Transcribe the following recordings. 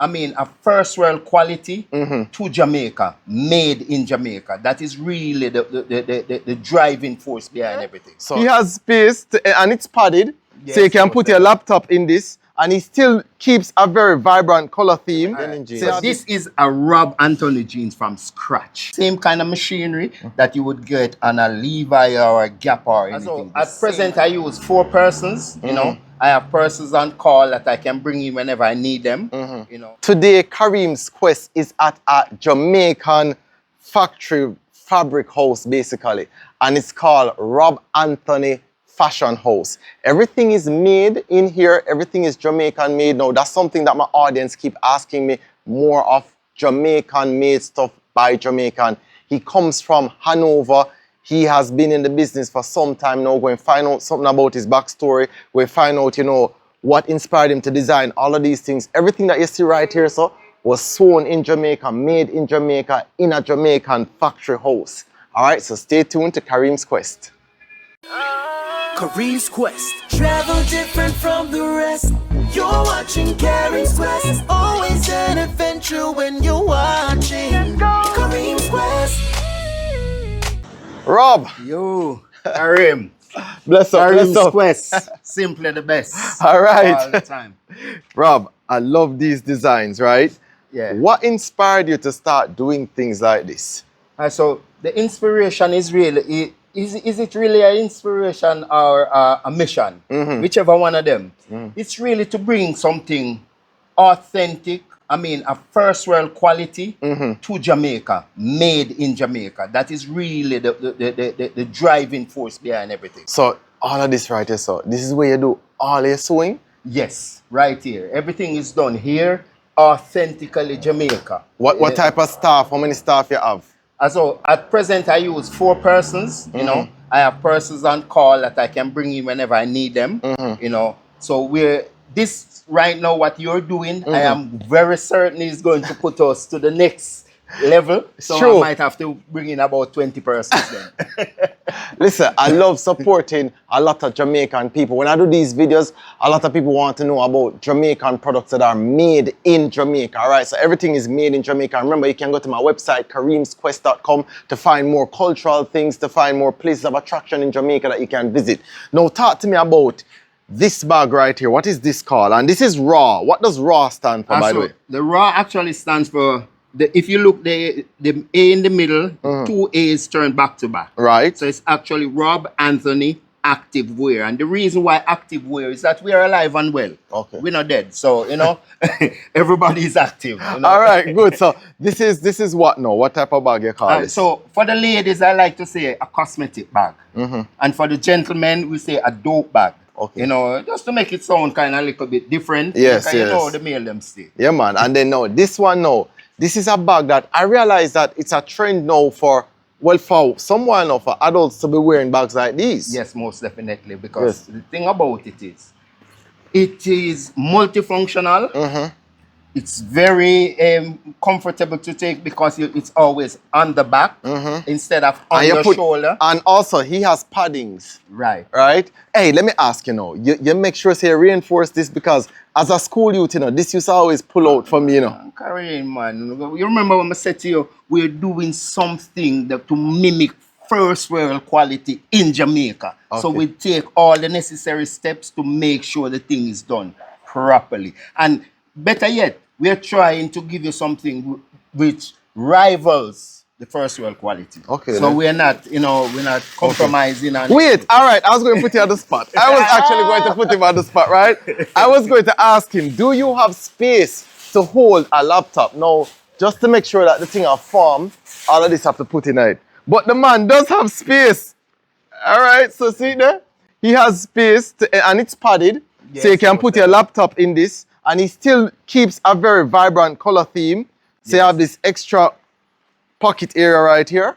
I mean, a first world quality to Jamaica, made in Jamaica. That is really the driving force behind everything. So he has space and it's padded, Yes, so you can put your laptop in this, and he still keeps a very vibrant color theme. So this is a Robb Anthony jeans from scratch. Same kind of machinery that you would get on a Levi or a Gap or anything. So at present, I use 4 persons, you know. I have persons on call that I can bring in whenever I need them, you know. Today, Kareem's quest is at a Jamaican factory fabric house, basically. And it's called Robb Anthony Fashion House. Everything is made in here. Everything is Jamaican made. Now, that's something that my audience keep asking me, more of Jamaican made stuff by Jamaican. He comes from Hanover. He has been in the business for some time now. We're going to find out something about his backstory. We'll find out, you know, what inspired him to design all of these things. Everything that you see right here, so, was sewn in Jamaica, made in Jamaica, in a Jamaican factory house. All right, so stay tuned to Kareem's quest. Kareem's quest. Travel different from the rest. You're watching Kareem's quest. Always an adventure when you're watching Kareem's quest. Robb. Yo, Kareem. Bless up, bless Kareem's up. quest. Simply the best. All right. All the time. Robb, I love these designs, right? Yeah. What inspired you to start doing things like this? So the inspiration is really, is it really an inspiration or a mission? Whichever one of them. It's really to bring something authentic, I mean, a first world quality to Jamaica, made in Jamaica. That is really the driving force behind everything. So all of this right here, so this is where you do all your sewing? Yes, right here. Everything is done here, authentically Jamaica. What type of staff? How many staff you have? So at present, I use 4 persons, you know. I have persons on call that I can bring in whenever I need them, you know. So this right now, what you're doing, I am very certain is going to put us to the next level. So True. I might have to bring in about 20 persons then. Listen, I love supporting a lot of Jamaican people. When I do these videos, a lot of people want to know about Jamaican products that are made in Jamaica, all right? So everything is made in Jamaica. Remember, you can go to my website, kareemsquest.com, to find more cultural things, to find more places of attraction in Jamaica that you can visit. Now, talk to me about this bag right here. What is this called? And this is RAAW. What does RAAW stand for, by the way? The RAAW actually stands for, if you look, the A in the middle, 2 A's turned back to back. Right. So it's actually Robb Anthony Active Wear. And the reason why active wear is that we are alive and well. Okay. We're not dead. So, you know, everybody is active. You know? All right, good. So this is what now? What type of bag you call this? So for the ladies, I like to say a cosmetic bag. And for the gentlemen, we say a dope bag. Okay. You know, just to make it sound kind of a little bit different. Yes, because yes. you know the male them stay. Yeah, man. And then now, this one now, this is a bag that I realize that it's a trend now for, well, for someone or for adults to be wearing bags like these. Yes, most definitely. Because the thing about it is multifunctional. It's very comfortable to take because it's always on the back instead of on your shoulder. And also, he has paddings. Right. Right? Hey, let me ask you now. You make sure you reinforce this because as a school youth, you know, this used to always pull out for me, you know. Kareem, man. You remember when I said to you, we're doing something to mimic first world quality in Jamaica. Okay. So we take all the necessary steps to make sure the thing is done properly. And better yet, we are trying to give you something which rivals the first world quality. Okay. So we're not, you know, we're not compromising. Okay. Wait, all right, I was going to put you on the spot. I was actually going to put him on the spot, right? I was going to ask him, do you have space to hold a laptop? Now, just to make sure that the thing are formed, all of this have to put in it. But the man does have space. All right, so see there? He has space, and it's padded, so you can put your laptop in this. And he still keeps a very vibrant color theme. So you have this extra pocket area right here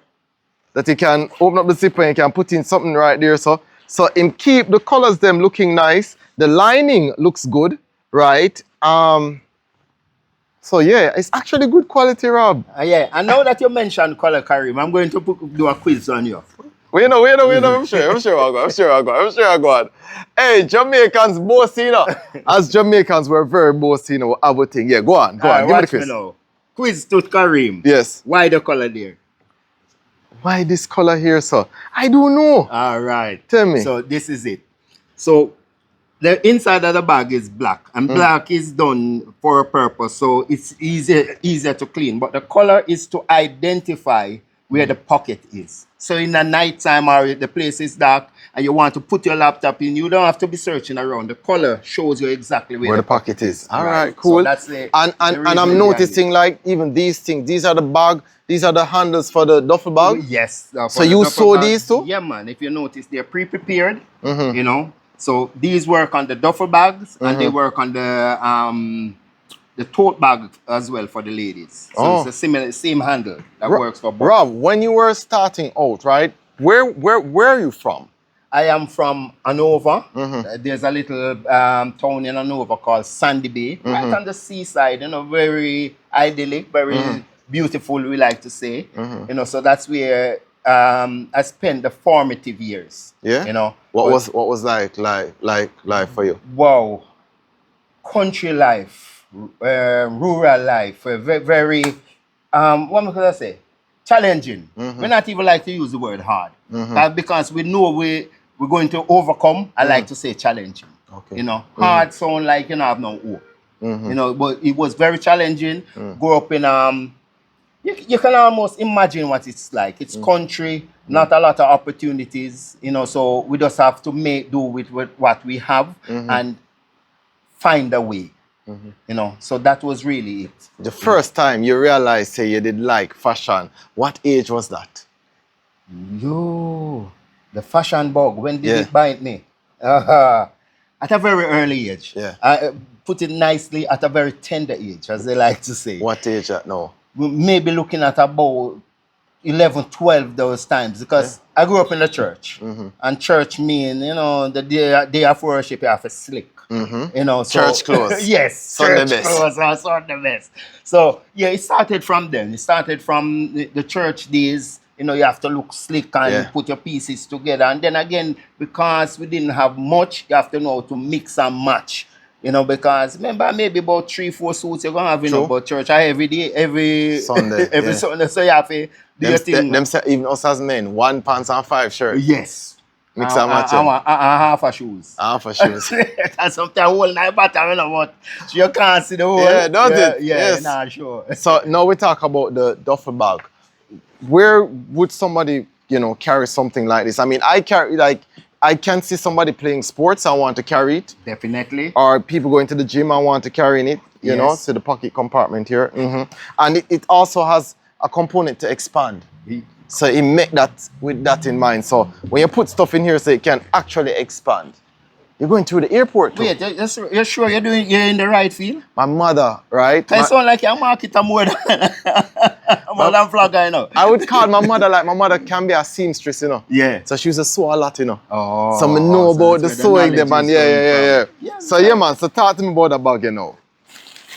that you can open up the zipper and you can put in something right there. So him keep the colors them looking nice. The lining looks good, right? So yeah, it's actually good quality, Robb. Yeah, and now that you mentioned color, Kareem, I'm going to do a quiz on you. We know, I'm sure I go. Hey, Jamaicans boasting, you know. As Jamaicans, we're very boasting, you know, our thing. Yeah, go on, give me the Watch me quiz. now. Quiz to Kareem. Yes. Why the color there? Why this color here, sir? I don't know. All right. Tell me. So this is it. So the inside of the bag is black, and black is done for a purpose, so it's easier to clean. But the color is to identify where the pocket is. So in the night time or the place is dark and you want to put your laptop in, you don't have to be searching around. The color shows you exactly where the pocket is. All right, So cool. that's the and reason I'm noticing like even these things. These are the bag. These are the handles for the duffel bag. Yes. So you sew these too? Yeah, man. If you notice, they're pre-prepared. You know. So these work on the duffel bags and they work on the tote bag as well for the ladies. So it's the same handle that works for both. Rob, when you were starting out, right? Where are you from? I am from Hanover. There's a little town in Hanover called Sandy Bay, right on the seaside. You know, very idyllic, very beautiful. We like to say. You know, so that's where I spent the formative years. Yeah. You know, what was like for you? Wow, country life, rural life, very what could I say? Challenging. We not even like to use the word hard because we know we're going to overcome. I like to say challenging. Okay. You know, hard sound like you know have no hope. You know, but it was very challenging. Grew up in you can almost imagine what it's like. It's country, not a lot of opportunities. You know, so we just have to make do with what we have and find a way. You know, so that was really it. The first time you realized, say, you did like fashion, what age was that? Yo, the fashion bug, when did it bite me? At a very early age. Yeah. I put it nicely, at a very tender age, as they like to say. What age at now? Maybe looking at about 11, 12 those times, because I grew up in the church. And church mean, you know, the day of worship, you have to slick. You know, so, church clothes. Yes, Sunday church best. clothes are Sunday best. So yeah, it started from then. It started from the church days. You know, you have to look slick and put your pieces together. And then again, because we didn't have much, you have to know how to mix and match. You know, because remember maybe about 3-4 suits you're gonna have, you know, about church every day, every Sunday. Sunday. So you have to do your thing. Them say even us as men, 1 pants and 5 shirts. Yes. Mix and match. Half a shoes. Half a shoes. And sometimes whole night bottom, you know what? So you can't see the whole. Yeah, don't it? Yeah, Yes. nah, sure. So now we talk about the duffel bag. Where would somebody, you know, carry something like this? I mean, I can see somebody playing sports, I want to carry it. Definitely. Or people going to the gym, I want to carry it, you know, so the pocket compartment here. And it also has a component to expand. So it make that with that in mind. So when you put stuff in here, so it can actually expand. You're going to the airport too. Wait, you're sure you're in the right field? My mother, right? It sound like you're marketing more than flogger, you know. I would call my mother like my mother can be a seamstress, you know. Yeah. So she was a sew a lot, you know. Oh. So I know about the that's sewing where them and yeah. So yeah, man. So talk to me about the bag, you know.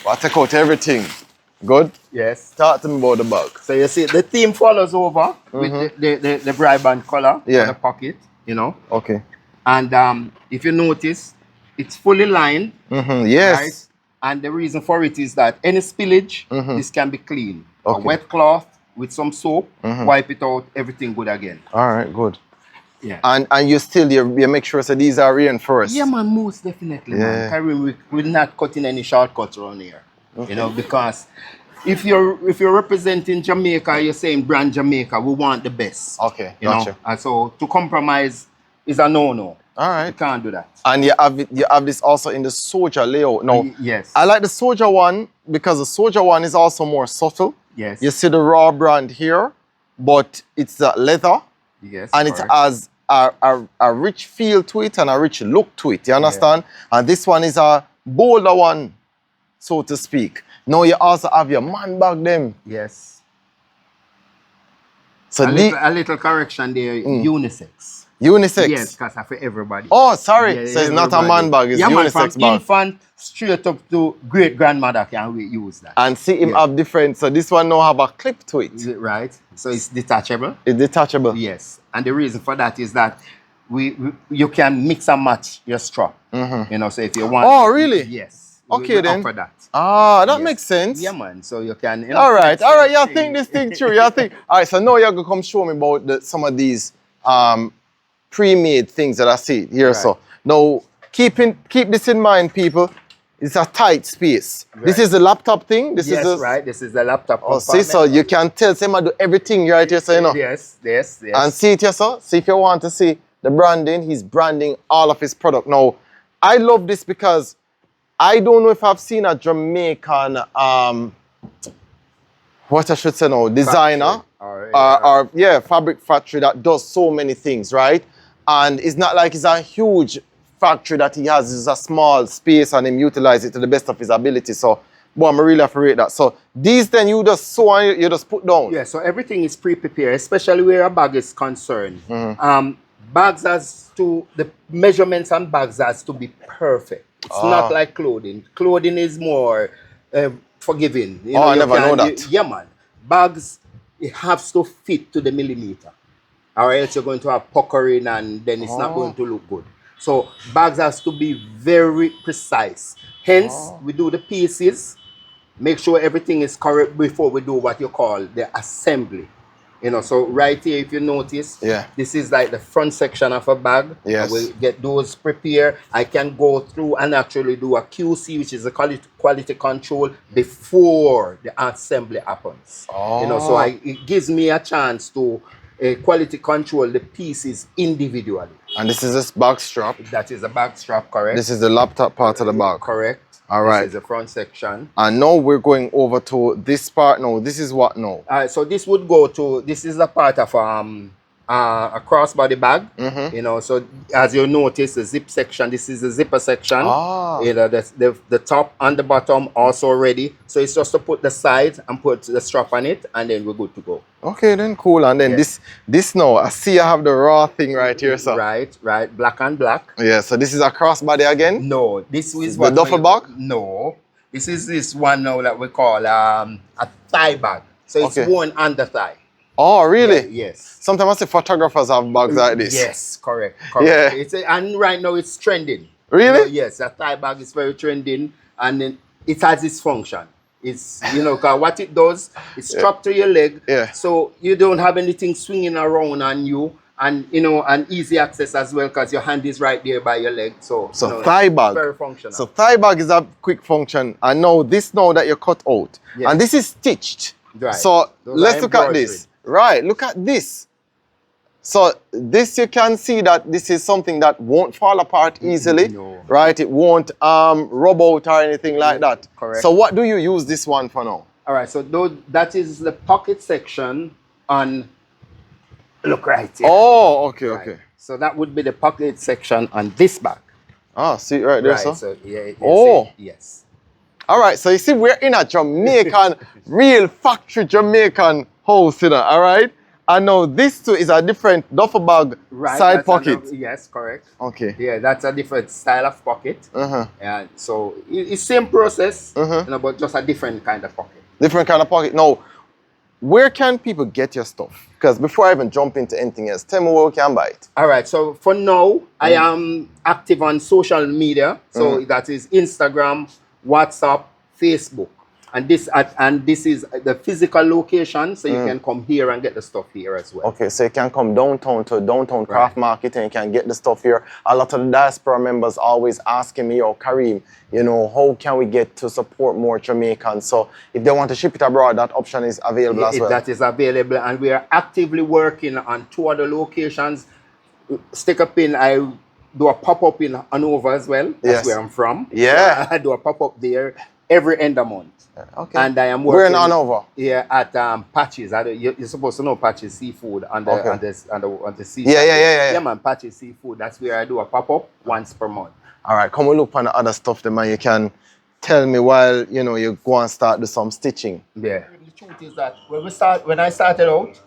I take out everything. Good? Yes. Talk to me about the bag. So you see, the theme follows over with the bright band color for the pocket, you know. Okay. And if you notice, it's fully lined. Yes. Right? And the reason for it is that any spillage, this can be cleaned. Okay. A wet cloth with some soap, wipe it out, everything good again. All right, good. Yeah. And you still you make sure that these are reinforced. Yeah, man, most definitely, man. Kareem, we're not cutting any shortcuts around here. You know, because if you're representing Jamaica, you're saying brand Jamaica, we want the best. Okay, you know? And so to compromise is a no-no. All right. You can't do that. And you have this also in the soldier layout. No. Yes. I like the soldier one because the soldier one is also more subtle. Yes. You see the RAAW brand here, but it's leather. Yes. And it has a rich feel to it and a rich look to it. You understand? Yeah. And this one is a bolder one, so to speak. Now you also have your man bag them. Yes. So a little correction there, unisex. Unisex? Yes, because for everybody. Oh, sorry. Yeah, So it's not a everybody. man bag, it's yeah, man, unisex from bag. infant straight up to great grandmother can we use that. And see him Yeah. have different, so this one now have a clip to it. Is it right? So it's detachable. It's detachable. Yes, and the reason for that is that you can mix and match your straw. You know, so if you want. Oh, really? Yes. Okay, we then. offer that. Ah, that Yes. makes sense. Yeah, man. So you can. You know, All right, flex you anything. think this thing through. You think. All right, so now you're gonna come show me about some of these pre-made things that I see here. Right. So now keep this in mind, people. It's a tight space. Right. This is the laptop thing. This Yes, is the right. This is the laptop. Oh, see, so you can tell someone do everything right here, so you know. Yes, yes, yes. And see it here, so. See if you want to see the branding. He's branding all of his product. Now, I love this because I don't know if I've seen a Jamaican, what I should say now, designer or fabric factory that does so many things, right? And it's not like it's a huge factory that he has. It's a small space and him utilize it to the best of his ability. So, boy, I'm really afraid that. So these then you just sew and you just put down. Yeah, so everything is pre-prepared, especially where a bag is concerned. Bags has to, the measurements on bags has to be perfect. It's not like clothing. Clothing is more forgiving. You know, I you never know that. Yeah, man. Bags, it has to fit to the millimeter. Or else you're going to have puckering and then it's not going to look good. So bags has to be very precise. Hence, we do the pieces, make sure everything is correct before we do what you call the assembly. You know, so right here, if you notice, this is like the front section of a bag. Yes. We'll get those prepared. I can go through and actually do a QC, which is a quality control, before the assembly happens. You know, so it gives me a chance to quality control the pieces individually. And this is this bag strap. That is a bag strap, correct? This is the laptop part of the bag. Correct. All right. This is the front section. And now we're going over to this part now. This is what now? So this would go to, this is a part of a crossbody bag. You know, so as you notice, the zip section, this is the zipper section. You know, the top and the bottom also ready. So it's just to put the side and put the strap on it, and then we're good to go. Okay, then cool. And then this now, I see I have the RAAW thing right here, so. Right, black and black. Yeah, so this is a crossbody again? No, this is the what duffel bag? No, this is this one now that we call a thigh bag. So it's worn under thigh. Oh, really? Yeah, yes. Sometimes I see photographers have bags like this. Yes, correct. Yeah. And right now it's trending. Really? You know, yes, a thigh bag is very trending, and then it has its function. It's, you know, cause what it does, it's strapped to your leg, so you don't have anything swinging around on you, and you know, and easy access as well, because your hand is right there by your leg. So you know, thigh bag. Very functional. So thigh bag is a quick function. And now this now that you cut out, and this is stitched. Right. So Those let's are look at this. Right, look at this. So this you can see that this is something that won't fall apart easily, right? It won't rub out or anything like that. Correct. So what do you use this one for now? All right, so that is the pocket section on, look right here. Oh, okay, okay. So that would be the pocket section on this bag. Ah, see right there, Right, so yeah, oh. Yes. All right, so you see we're in a Jamaican, real factory Jamaican house, you know, all right? And now this too is a different duffel bag side pocket. Yes, correct. Okay. Yeah, that's a different style of pocket. And so it's same process, you know, but just a different kind of pocket. Different kind of pocket. Now, where can people get your stuff? Because before I even jump into anything else, tell me where we can buy it. All right, so for now, I am active on social media. So that is Instagram, WhatsApp, Facebook. And this is the physical location, so you can come here and get the stuff here as well. Okay, so you can come downtown to Downtown Craft Market and you can get the stuff here. A lot of the diaspora members always asking me, oh, Kareem, you know, how can we get to support more Jamaicans? So if they want to ship it abroad, that option is available as well. That is available, and we are actively working on 2 other locations. Stick up in, I do a pop-up in Hanover as well. That's where I'm from. Yeah. So I do a pop-up there every end of month. Okay. And I am working. We're in Hanover. Yeah, at Patches. You're supposed to know Patches Seafood on the seaside. Yeah. Yeah, man, Patches Seafood. That's where I do a pop-up once per month. All right, come and look on the other stuff, then, man. You can tell me while, you know, you go and start do some stitching. Yeah. The truth is that when I started out,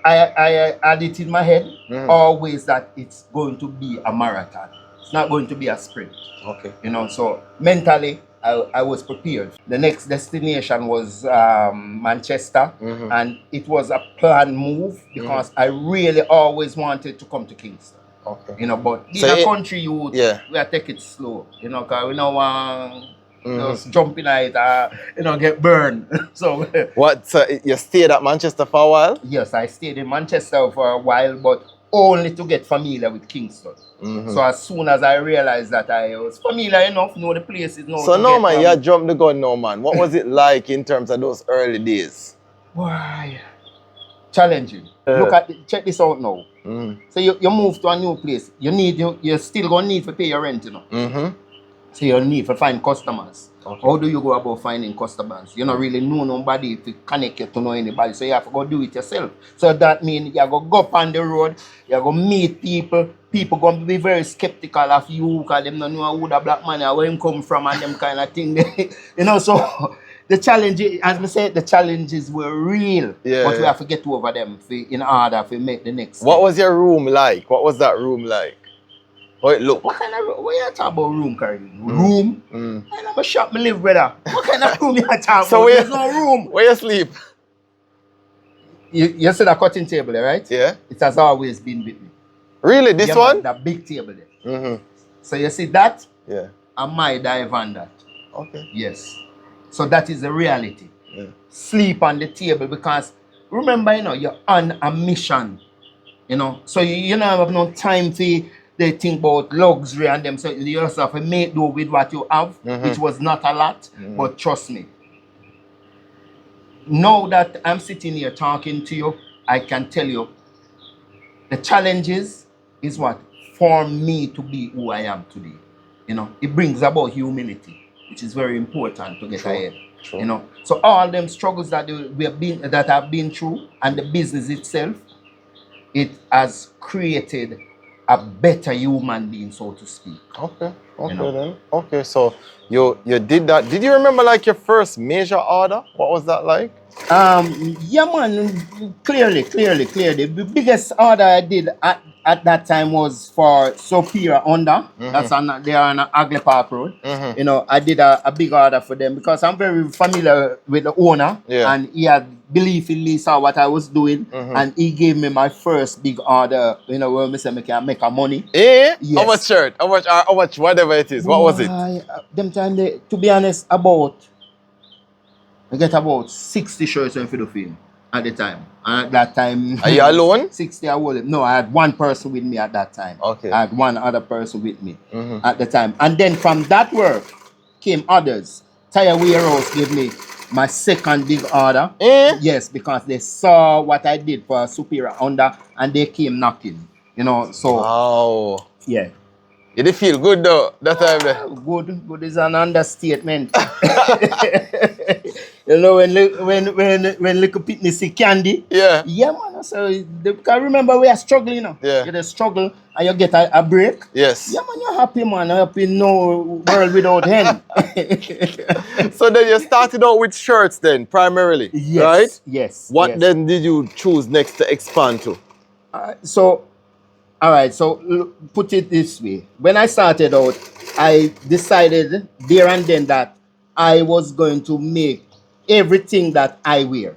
I had it in my head always that it's going to be a marathon. It's not going to be a sprint. Okay. You know, so mentally I was prepared. The next destination was Manchester, and it was a planned move because I really always wanted to come to Kingston. Okay. You know, but being So a country youth, yeah. we are take it slow. You know, because we don't want just jump in it, you know, get burned. So What? So you stayed at Manchester for a while? yes, I stayed in Manchester for a while, but only to get familiar with Kingston. So as soon as I realized that I was familiar enough, know the places, know. So no man, you jumped the gun, no man. What was it like in terms of those early days? Why? Challenging. Look at check this out now. So you move to a new place. You're still gonna need to pay your rent, you know. So you need to find customers. Okay. How do you go about finding customers? You don't really know nobody if you connect you to know anybody. So you have to go do it yourself. So that means you go up on the road, you go meet people. People gonna be very skeptical of you because them don't know who the black man is, where him come from and them kind of thing. You know, so the challenge, as I said, the challenges were real. Yeah, but we have to get over them in order to make the next step. What was your room like? What was that room like? How it look? What kind of room? What you talking about room, Kareem? Room? I never shop me live, brother. What kind of room you talking about? There's no room. Where you sleep? You see that cutting table there, right? Yeah. It has always been with me. Really? This one? That big table there. So you see that? Yeah. And my dive on that. Okay. Yes. So that is the reality. Yeah. Sleep on the table because remember, you know, you're on a mission. You know, so you don't have no time to they think about luxury and them. So you just have to make do with what you have, which was not a lot, but trust me. Now that I'm sitting here talking to you, I can tell you the challenges is what formed me to be who I am today. You know, it brings about humility, which is very important to get ahead. You know, so all them struggles that I've been through and the business itself, it has created a better human being, so to speak. Okay, you know? Then. Okay, so you did that. Did you remember like your first major order? What was that like? Yeah, man, clearly. The biggest order I did at that time was for Superior Honda. That's they are on Agley Park Road. You know, I did a big order for them because I'm very familiar with the owner, and he had belief in me, saw what I was doing, and he gave me my first big order. You know, where I said I can make a money. Eh? Yes. How much shirt? How much whatever it is? What was it? Them time to be honest, I get about 60 shirts for the film at the time. And at that time... Are you alone? 60 I was. No, I had one person with me at that time. Okay. I had one other person with me at the time. And then from that work came others. Tailor Warehouse gave me my second big order. Yes, because they saw what I did for Superior Honda and they came knocking. You know, so... Wow. Yeah. You did feel good though, that time there? Good is an understatement. You know, when little pitney see candy. Yeah, man. So because remember we are struggling, you know. Yeah. You just struggle and you get a break. Yes. Yeah, man, you're happy, man. You're happy no world without end. So then you started out with shirts then, primarily, yes, right? Yes. What then did you choose next to expand to? All right, so put it this way. When I started out, I decided there and then that I was going to make everything that I wear.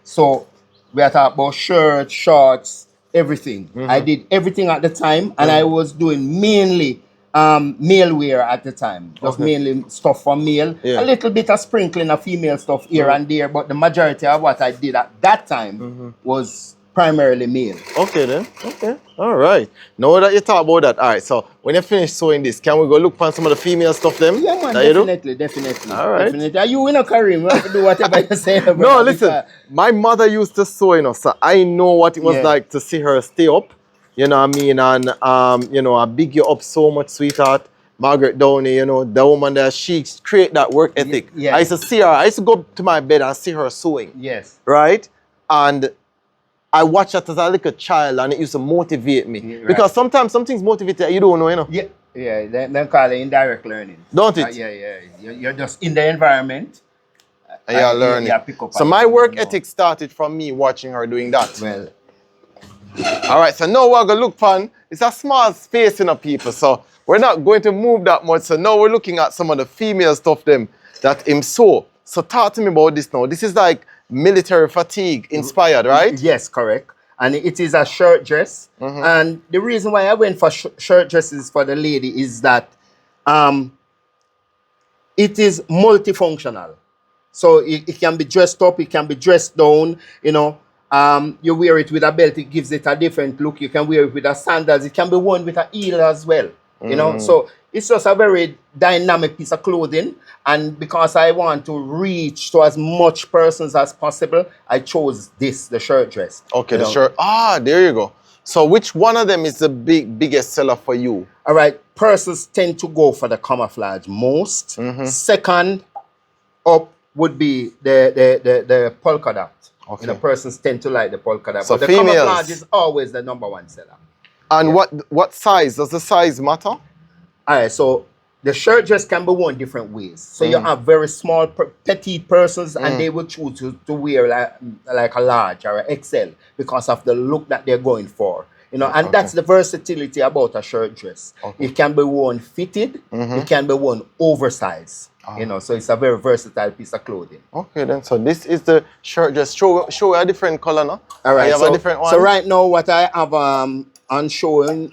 So we are talking about shirts, shorts, everything. I did everything at the time, and I was doing mainly male wear at the time. Just mainly stuff for male. A little bit of sprinkling of female stuff here and there, but the majority of what I did at that time was primarily male. Okay then. Okay. All right. Now that you talk about that, all right. So when you finish sewing this, can we go look on some of the female stuff then? Yeah, man. Definitely. All right. Definitely. Are you in a Kareem? We have to do whatever you say. No, listen. My mother used to sew, you know, so I know what it was like to see her stay up. You know what I mean? And you know, I big you up so much, sweetheart. Margaret Downey, you know, the woman that she create that work ethic. Yeah. I used to see her. I used to go to my bed and see her sewing. Yes. Right? And I watched that as a little child and it used to motivate me. Yeah, right. Because sometimes some things motivate you, you don't know, you know. Yeah, they call it indirect learning. Don't it? Yeah. You're just in the environment And you're learning. Yeah, pick up so on my it, work you know. ethic started from me watching her doing that. Well, All right, so now we're going to look fun. It's a small space in people, so we're not going to move that much. So now we're looking at some of the female stuff them that him sew. So talk to me about this now. This is like military fatigue inspired, right? yes, correct. And it is a shirt dress. And the reason why I went for shirt dresses for the lady is that it is multifunctional. So it can be dressed up, it can be dressed down, you know. You wear it with a belt, it gives it a different look. You can wear it with a sandals, it can be worn with a heel as well. You know, so it's just a very dynamic piece of clothing. And because I want to reach to as much persons as possible, I chose this, the shirt dress. Okay, you the know. shirt. Ah, there you go. So which one of them is the biggest seller for you? All right, persons tend to go for the camouflage most. Second up would be the polka dot. Okay. You know, persons tend to like the polka dot. So but the females. camouflage is always the #1 seller. And what size? Does the size matter? All right, so the shirt dress can be worn different ways. So you have very small, petite persons, and they will choose to wear like a large or an XL because of the look that they're going for. You know, and that's the versatility about a shirt dress. It can be worn fitted, it can be worn oversized. You know, so it's a very versatile piece of clothing. Okay, then. So this is the shirt dress. Show a different color, no? All right, You have so, a different one. so right now what I have on showing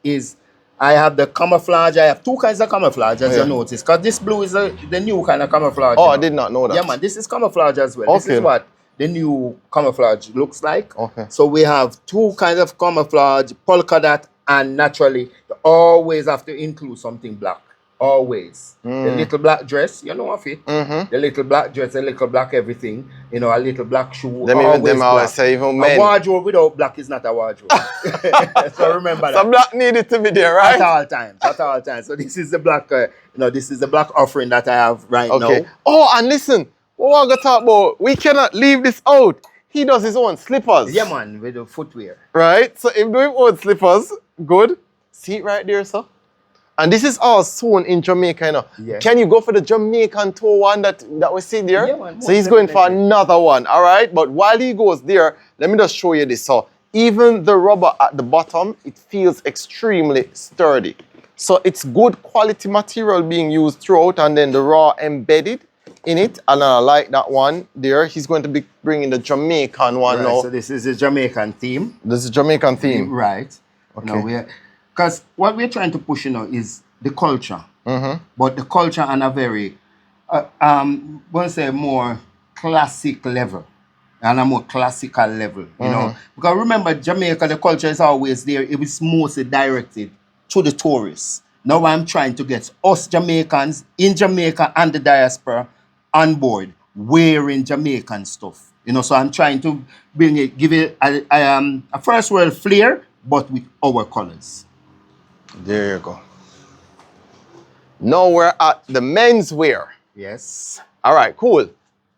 is I have the camouflage. I have two kinds of camouflage, as you notice, because this blue is the new kind of camouflage. Oh, you I know. did not know that. Yeah, man, this is camouflage as well. This Okay. is what the new camouflage looks like. Okay. So we have two kinds of camouflage, polka dot, and naturally, you always have to include something black. Always. The little black dress, you know of it. The little black dress, the little black everything. You know, a little black shoe. Them always say even men. A wardrobe without black is not a wardrobe. So remember that. So black needed to be there, right? At all times, at all times. So this is the black, this is the black offering that I have right Okay. now. Oh, and listen, what we're gonna talk about, we cannot leave this out. He does his own slippers. Yeah, man, with the footwear. Right? So if doing own slippers, good. See it right there, sir. And this is all sewn in Jamaica, you know. Yeah. Can you go for the Jamaican tour one that we see there? Yeah, man, so he's going for another one, all right? But while he goes there, let me just show you this. So even the rubber at the bottom, it feels extremely sturdy. So it's good quality material being used throughout, and then the raw embedded in it. And I like that one there. He's going to be bringing the Jamaican one Right, now. so this is a Jamaican theme. This is Jamaican theme. Right. Okay. Because what we're trying to push, is the culture. But the culture on a very, we'll say more classic level. And a more classical level, you know. Because remember, Jamaica, the culture is always there. It was mostly directed to the tourists. Now I'm trying to get us Jamaicans in Jamaica and the diaspora on board wearing Jamaican stuff. You know, so I'm trying to give it a first world flair, but with our colors. There you go. Now we're at the menswear. Yes. All right, cool.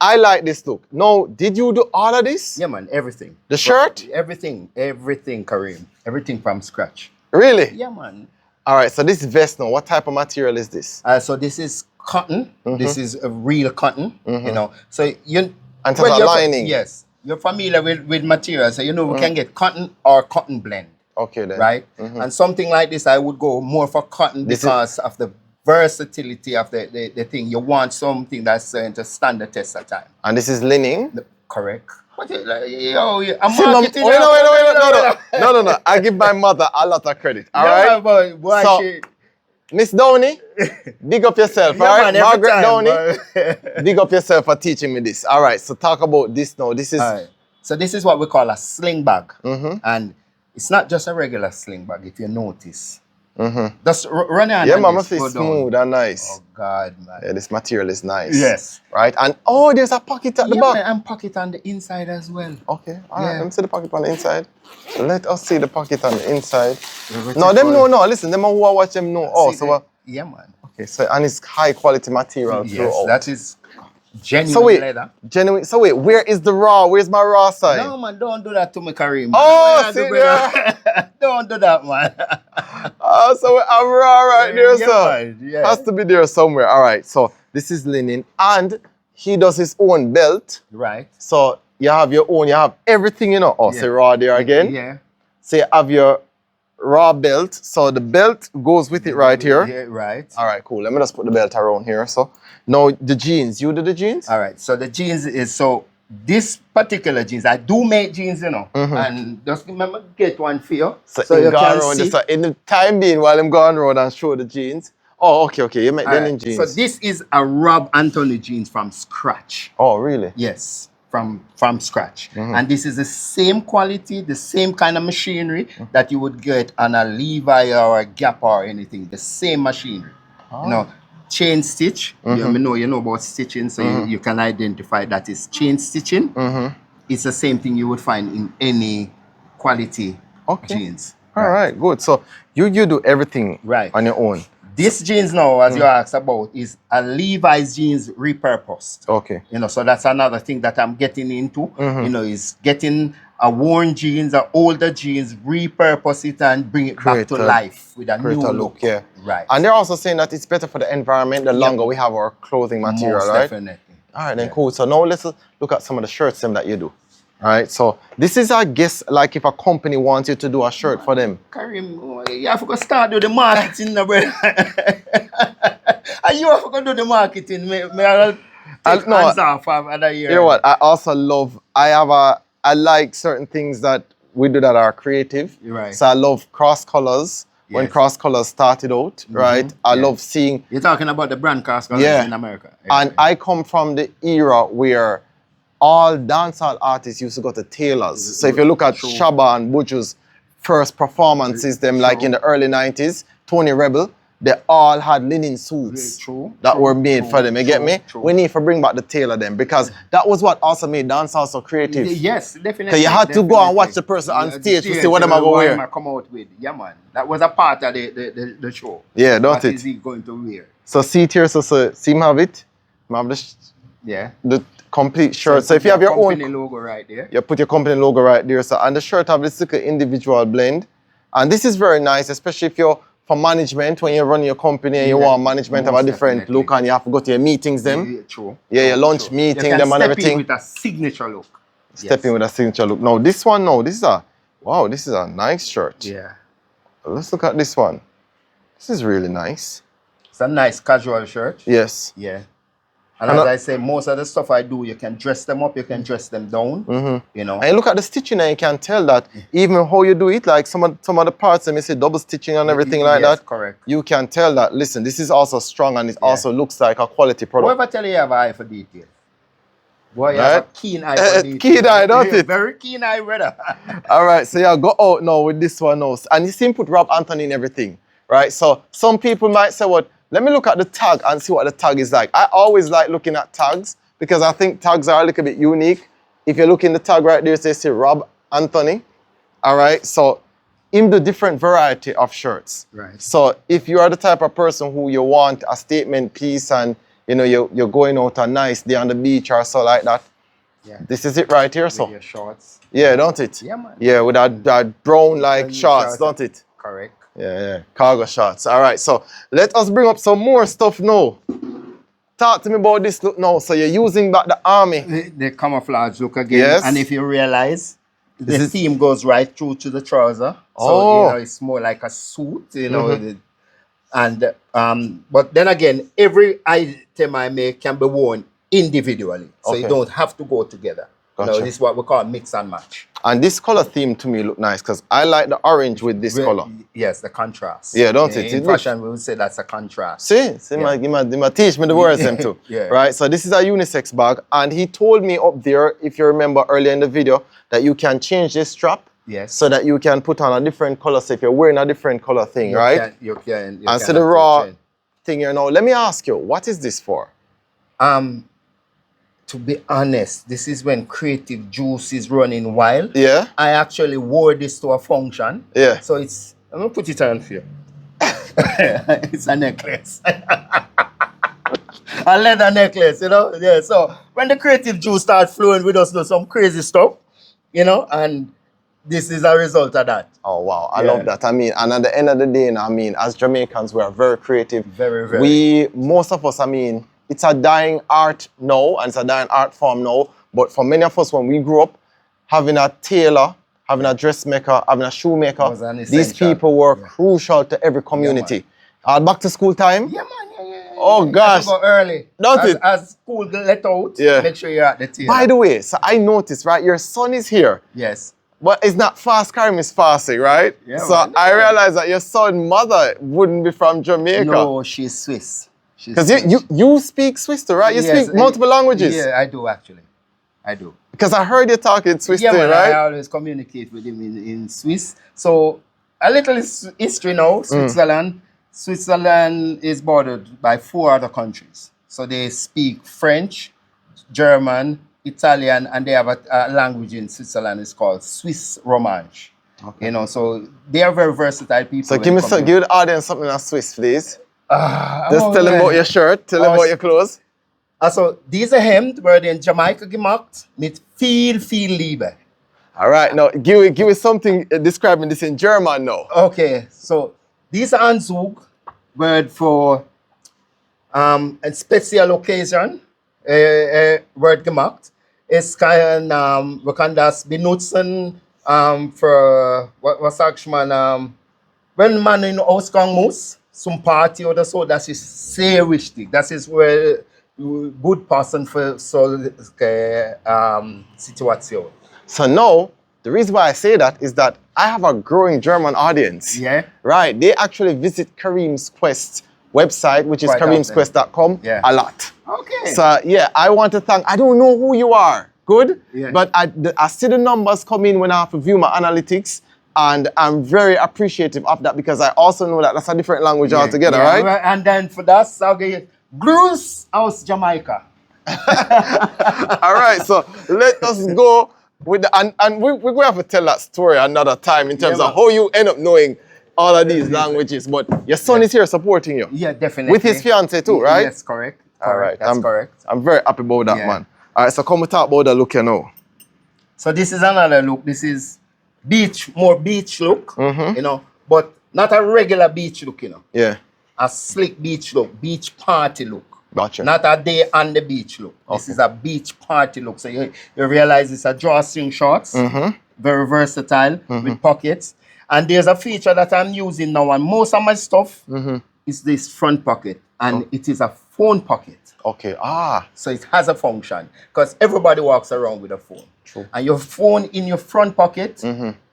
I like this look. Now, did you do all of this? Yeah, man, everything. The shirt? Everything, Kareem. Everything from scratch. Really? Yeah, man. All right, so this vest now, what type of material is this? So this is cotton. This is a real cotton, you know. So you... And it has a you're lining. Yes. You're familiar with materials. So, we can get cotton or cotton blend. Okay, then. Right? And something like this, I would go more for cotton because of the versatility of the thing. You want something that's going to stand the test of time. And this is linen? Correct. What I'm See, marketing. No. I give my mother a lot of credit. All Yeah, right? but why So, she... Miss Downey, big up yourself, Yeah, all right? man, every Margaret time, Downey, big up yourself for teaching me this. All right, so talk about this now. This is... All right. So this is what we call a sling bag. And it's not just a regular sling bag, if you notice. Just run on. Yeah, and man, this, must be go smooth down. and nice. Oh, God, man. Yeah, this material is nice. Yes. Right? And, oh, there's a pocket at the Yeah, back. man, and pocket on the inside as well. Okay, all right, Yeah. let me see the pocket on the inside. Let us see the pocket on the inside. No, listen, them who watch them know. Oh, See so, the- yeah, man. okay, so, and it's high quality material Yes, throughout. that is genuine So wait, leather. genuine. So wait, where is the raw? Where's my raw side? No, man, don't do that to me, Kareem. Oh, Man. see there? Don't do that, man. Oh, so I'm raw right there, Yeah, so man, yeah. has to be there somewhere. All right, so this is linen, and he does his own belt. Right. So you have your own, you have everything, you know. Oh, say RAAW there again. Yeah. So you have your RAAW belt. So the belt goes with it right here. Yeah, right. All right, cool. Let me just put the belt around here. So now the jeans, you do the jeans? All right. So the jeans is, so this particular jeans, I do make jeans, you know. And just remember, get one for you. So you can around see. so in the time being while I'm going around and show the jeans. Oh, okay. You make them in jeans. So this is a Robb Anthony jeans from scratch. Oh, really? Yes, from scratch. And this is the same quality, the same kind of machinery that you would get on a Levi or a Gap or anything. The same machinery. You know, chain stitch. You know about stitching, so you can identify that is chain stitching. It's the same thing you would find in any quality jeans. All right, good. So you do everything on your own. This jeans now, as you asked about, is a Levi's jeans repurposed. Okay. You know, so that's another thing that I'm getting into. You know, is getting a worn jeans, a older jeans, repurpose it and bring it back to life with a new look. Yeah. Right. And they're also saying that it's better for the environment the longer we have our clothing material, Most right? definitely. All right, then cool. So now let's look at some of the shirts that you do. All right, so this is, I guess, like if a company wants you to do a shirt for them. Kareem, you have to start do the marketing, now, brother. And you have to do the marketing. Take hands off other year. You know what? I also love, I like certain things that we do that are creative. Right. So I love cross colors. When cross colors started out, right? I love seeing. You're talking about the brand cross colors in America. And I come from the era where all dancehall artists used to go to tailors. So if you look at Shabba and Buju's first performances, like in the early 90s, Tony Rebel, they all had linen suits that were made for them. You get me? We need to bring back the tailor them because that was what also made dancehall so creative. Yes, definitely. Because you had to go and watch the person on stage to see what them are going to wear. Come out with. Yeah, man. That was a part of the show. Yeah, don't what it? What is he going to wear? So see it here, so see him have it. Have the complete shirt. So if you have your own company logo right there. You put your company logo right there. So and the shirt have this little individual blend. And this is very nice, especially if you're for management, when you're running your company and you want management have a different look and you have to go to your meetings them. Your lunch meeting them and everything. With a signature look. Step in with a signature look. Now this one this is a nice shirt. Yeah. Let's look at this one. This is really nice. It's a nice casual shirt. Yes. Yeah. And as I say, most of the stuff I do, you can dress them up, you can dress them down, you know. And you look at the stitching and you can tell that even how you do it, like some of the parts, they may say double stitching and everything like that. Correct. You can tell that, listen, this is also strong and it also looks like a quality product. Whoever tell you have an eye for detail. Boy, you have a keen eye for detail. Keen eye, don't it? Very keen eye, brother. All right, so yeah, go out now with this one now. And you see him put Robb Anthony in everything, right? So some people might say, well, let me look at the tag and see what the tag is like. I always like looking at tags because I think tags are a little bit unique. If you look in the tag right there, they say Robb Anthony. All right, so in the different variety of shirts. Right. So if you are the type of person who you want a statement piece and you know you're going out a nice day on the beach or so like that, this is it right here. With so your shorts. Yeah, don't it? Yeah, man. Yeah, with that brown like shorts, don't it? Correct. Yeah. Cargo shorts. All right, so let us bring up some more stuff now. Talk to me about this look now. So you're using back the army. The camouflage look again. Yes. And if you realize, the theme goes right through to the trouser. So, you know, it's more like a suit, you know. And but then again, every item I make can be worn individually. So you don't have to go together. Gotcha. You know, this is what we call mix and match. And this color theme to me look nice because I like the orange with this color. Yes, the contrast. Yeah, don't it? In fashion, we would say that's a contrast. See, you teach me the words them too. Right, so this is a unisex bag. And he told me up there, if you remember earlier in the video, that you can change this strap. Yes. So that you can put on a different color. So if you're wearing a different color thing, right? You can. And so the RAAW thing here now, let me ask you, what is this for? To be honest, this is when creative juice is running wild. Yeah. I actually wore this to a function. Yeah. So I'm gonna put it on for you. It's a necklace. A leather necklace, you know? Yeah. So when the creative juice starts flowing, we just do some crazy stuff, you know, and this is a result of that. Oh wow, I love that. I mean, and at the end of the day, I mean, as Jamaicans, we are very creative. Very, very. Most of us, I mean, it's a dying art now, and it's a dying art form now. But for many of us, when we grew up, having a tailor, having a dressmaker, having a shoemaker, Was an these essential. people were crucial to every community. Back to school time? Yeah, man. Yeah. Oh, You gosh. have to go early. Don't it? As school let out, Yeah. make sure you're at the tailor. By the way, so I noticed, right, your son is here. Yes. But it's not fast Kareem, it's Farsi, right? Yeah, so man. I realized that your son's mother wouldn't be from Jamaica. No, she's Swiss. Because you speak Swiss too, right? You Yes, speak multiple languages. Yeah, I do actually. I do. Because I heard you talking Swiss Yeah, too, man, right? I always communicate with him in Swiss. So a little history now, Switzerland. Switzerland is bordered by 4 other countries. So they speak French, German, Italian, and they have a language in Switzerland. It's called Swiss Romansh. Okay. You know, so they are very versatile people. So give the audience something in Swiss, please. Just oh, tell them yeah. about your shirt, tell them about your clothes. Also, diese Hemd werden in Jamaica gemacht mit viel Liebe. All right, now give me something describing this in German now. Okay, so diese Anzug wird für a special occasion wird gemacht. Es kann, wir können das benutzen für, was sagst man, wenn man in Ausgang muss, zum Party oder so, das ist sehr wichtig. Das ist good person für solche Situation. So now, the reason why I say that is that I have a growing German audience. Yeah. Right. They actually visit Kareem's Quest website, which is Quite kareemsquest.com, Yeah. a lot. Okay. So yeah, I want to thank, I don't know who you are, good? Yeah. But I see the numbers come in when I have to view my analytics, and I'm very appreciative of that because I also know that that's a different language altogether, right? And then for that, I'll get Grüß aus Jamaica. All right, so let us go with the, and we're going to have to tell that story another time in terms Yeah, of how you end up knowing all of these languages. But your son is here supporting you. Yeah, definitely. With his fiance too, right? Yes, correct. All right, That's correct. I'm very happy about that, Yeah. man. All right, so come we talk about the look, you know. So this is another look. This is more beach look, you know, but not a regular beach look, you know. Yeah, A slick beach look, beach party look. gotcha. Not a day on the beach look. This is a beach party look. So you realize it's a drawstring shorts, very versatile with pockets. And there's a feature that I'm using now, and most of my stuff is this front pocket, and it is a phone pocket. Okay, So it has a function because everybody walks around with a phone. True. And your phone in your front pocket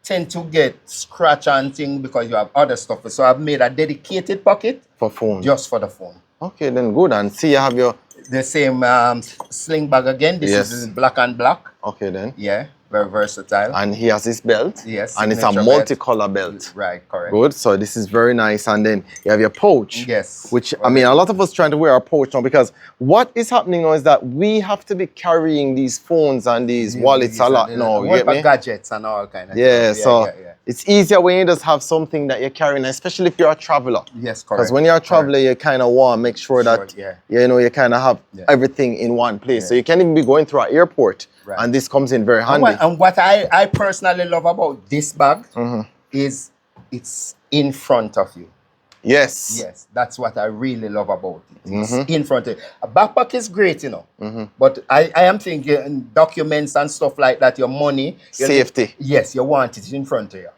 tend to get scratch and thing because you have other stuff. So I've made a dedicated pocket for phone. just for the phone. Okay, then good. And see, you have your, The same sling bag again. This Yes. is black and black. okay then. Yeah, very versatile. And he has his belt. Yes, And it's a signature belt. multicolor belt. Right, correct. Good. So this is very nice. And then you have your pouch. Yes. Which, I mean, a lot of us trying to wear a pouch now because what is happening now is that we have to be carrying these phones and these wallets a lot now. You What get about me? gadgets and all kind of Yeah, stuff. so it's easier when you just have something that you're carrying, especially if you're a traveler. Yes, correct. Because when you're a traveler, you kind of want to make sure that, yeah. you know, you kind of have everything in one place. So you can't even be going through an airport. Right. And this comes in very handy. And what I personally love about this bag is it's in front of you. Yes. Yes, that's what I really love about it. It's in front of you. A backpack is great, you know. But I am thinking documents and stuff like that, your money. Safety. Yes, you want it in front of you.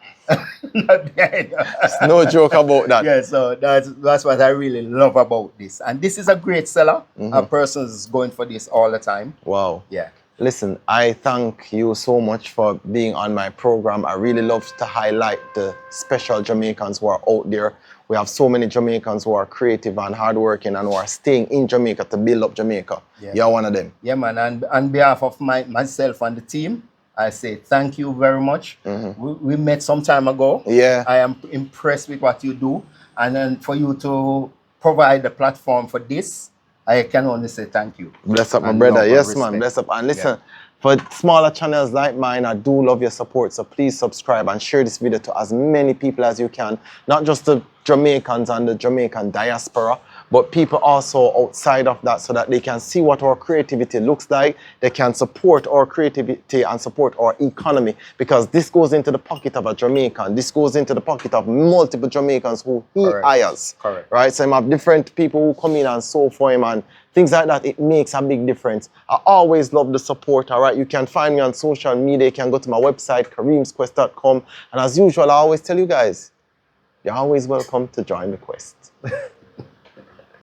Not behind you. No joke about that. Yeah, so that's what I really love about this. And this is a great seller. A person's going for this all the time. Wow. Yeah. Listen, I thank you so much for being on my program. I really love to highlight the special Jamaicans who are out there. We have so many Jamaicans who are creative and hardworking and who are staying in Jamaica to build up Jamaica. Yeah. You're one of them. Yeah, man. And on behalf of myself and the team, I say thank you very much. We met some time ago. Yeah. I am impressed with what you do. And then for you to provide the platform for this, I can only say thank you. Bless up, my And brother. love and Yes, respect. man. Bless up. And listen, for smaller channels like mine, I do love your support. So please subscribe and share this video to as many people as you can. Not just the Jamaicans and the Jamaican diaspora, but people also outside of that so that they can see what our creativity looks like. They can support our creativity and support our economy, because this goes into the pocket of a Jamaican. This goes into the pocket of multiple Jamaicans who he hires. Correct. Right? So you have different people who come in and sew for him and things like that. It makes a big difference. I always love the support. All right, you can find me on social media. You can go to my website, kareemsquest.com. And as usual, I always tell you guys, you're always welcome to join the quest.